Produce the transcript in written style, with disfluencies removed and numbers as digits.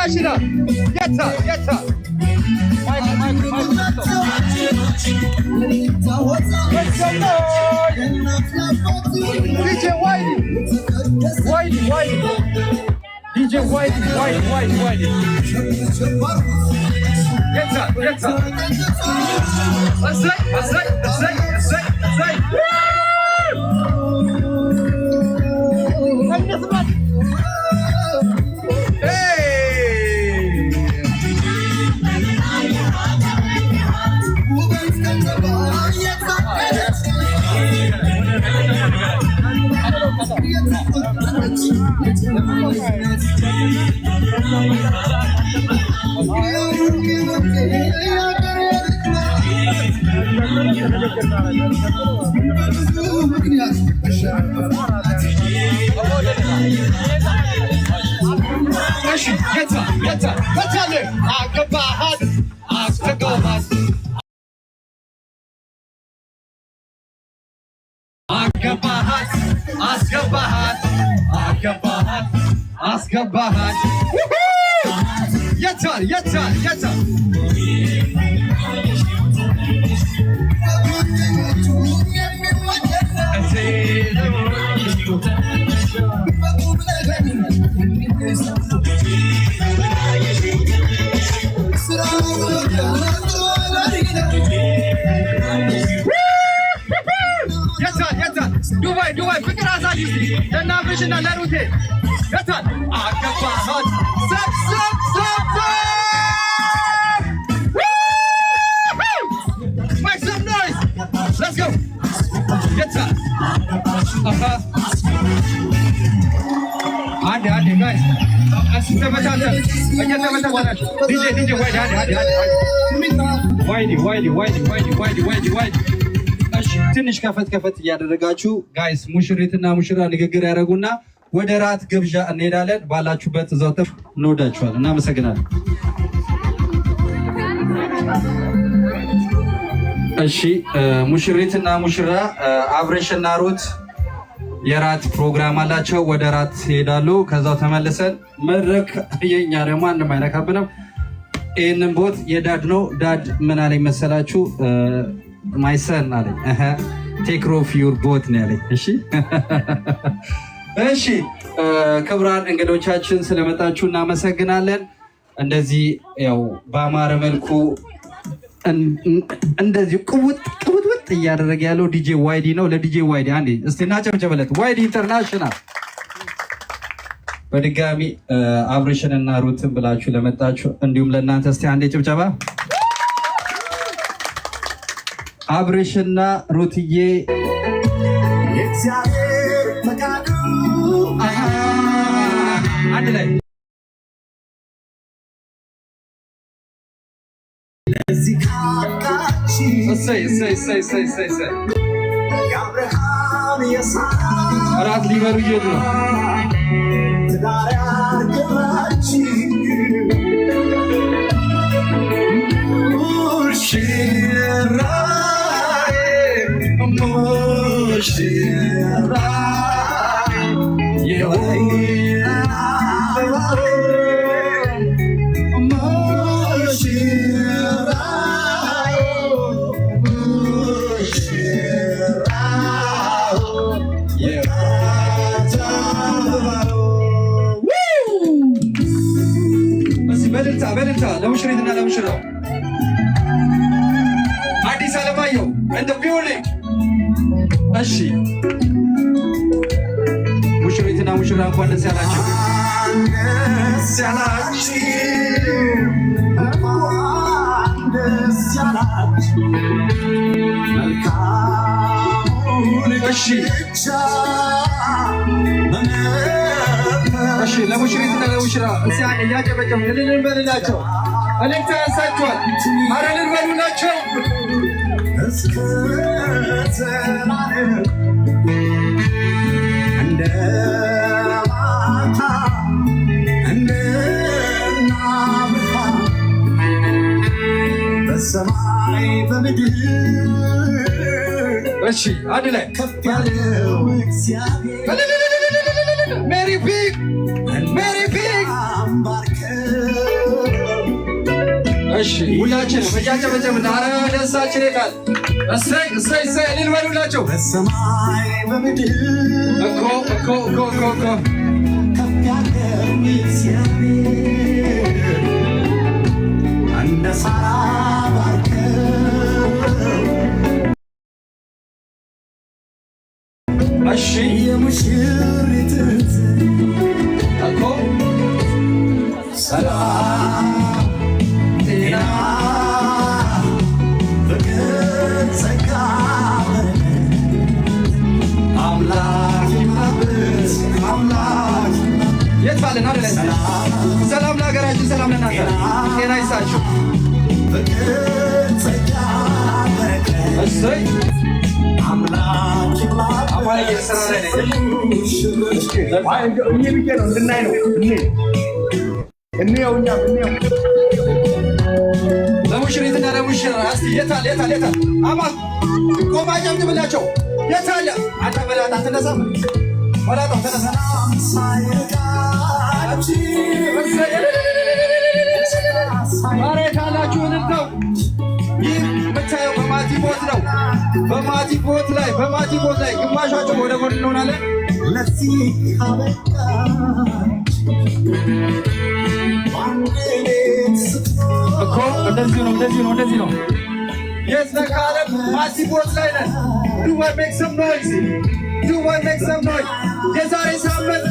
international. Get her. Mike. Make some noise. DJ Whitey. DJ Whitey. Get her. That's right. Get her. Asgabahat. Yeter. Dubai, fikir azadi. Dan nabishin na narute. Yeter. Agabahat. Stop. Make some noise. Let's go. Yeter. Hadi guys. Asitebatan. DJ Whitey. ትንሽ ከፈት እያደረጋችሁ ጋይስ ሙሽሪትና ሙሽራ ንግግር ያደርጉና ወደ ራት ግብዣ እንሄዳለን። ባላችሁበት እዛው እንወዳችኋለን። እናመሰግናለን። እሺ ሙሽሪትና ሙሽራ አብሬሽና ሩት የራት ፕሮግራም አላቸው። ወደ ራት ይሄዳሉ። ከዛው ተመልሰን መድረክ የኛ ደግሞ አንድም አይነካብንም። ይህንን ቦት የዳድ ነው። ዳድ ምን አለኝ መሰላችሁ? ማይሰን አለኝ ቴክ ኦፍ ዩር ቦት ነው ያለኝ። እሺ ክቡራን እንግዶቻችን ስለመጣችሁ እናመሰግናለን። እንደዚህ ያው በአማረ መልኩ እንደዚህ ቅውጥ እያደረገ ያለው ዲጄ ዋይዲ ነው። ለዲጄ ዋይዲ አንዴ እስቲ እናጨብጨበለት። ዋይዲ ኢንተርናሽናል። በድጋሚ አብሬሽን እና ሩትን ብላችሁ ለመጣችሁ እንዲሁም ለእናንተ እስቲ አንዴ ጭብጨባ። አብሬሽና ሩትዬ አንድ ላይ እራት ሊበሉ እየሄዱ ነው። በልልታ ለሙሽሪትና ለሙሽራው አዲስ አለማየሁ እንደ ቢውሊንግ። እሺ ሙሽሪትና ሙሽራ እንኳን ደስ ያላችሁ። እሺ ለሙሽሪትና ለሙሽራ እስቲ እያጨበጨቡ እልል በልላቸው። እልልታ ያንሳቸዋል። ኧረ እልል በሉላቸው። እሺ አንድ ላይ ሜሪ ቢግ እሺ ሁላችንም እያጨበጨብን ኧረ ደስታችን ይታል። እሰይ እሰይ እሰይ እልል በሉላቸው። በሰማይ በምድር እኮ ከፍ ያለ እግዚአብሔር እንደ ሳራ ባርከው። እሺ የሙሽሪትን እኮ ሰላም ጤና ፍቅር ጸጋ አምላክ ይማብስ አምላክ የት ባለን አይደለ? ሰላም ለሀገራችን፣ ሰላም ለእናንተ፣ ጤና ይስጣችሁ። ፍቅር ጸጋ በረከት እሰይ አምላክ ይማብስ አባይ እየሰራ ላይ ነኝ። ብዬ ነው እንድናይ ነው። እንየው እኛም እንየው። ለሙሽሪትና ለሙሽራ እስቲ የታል የታል የታል? አማ ቆማ ጨብጭብላቸው። የታለ አንተ በላታ ተነሳም በላታው ተነሳ። ማሬት አላችሁ እንልተው። ይህ የምታየው በማቲ ቦት ነው። በማቲ ቦት ላይ ግማሻቸው ወደ ጎን እንሆናለን። ለዚህ አበቃ እኮ እንደዚህ ነው። የት ነህ ካለም ማቲ ቦት ላይ ነን። ዱ አይ ሜክ ሰም ኖይዝ የዛሬ ሳምንት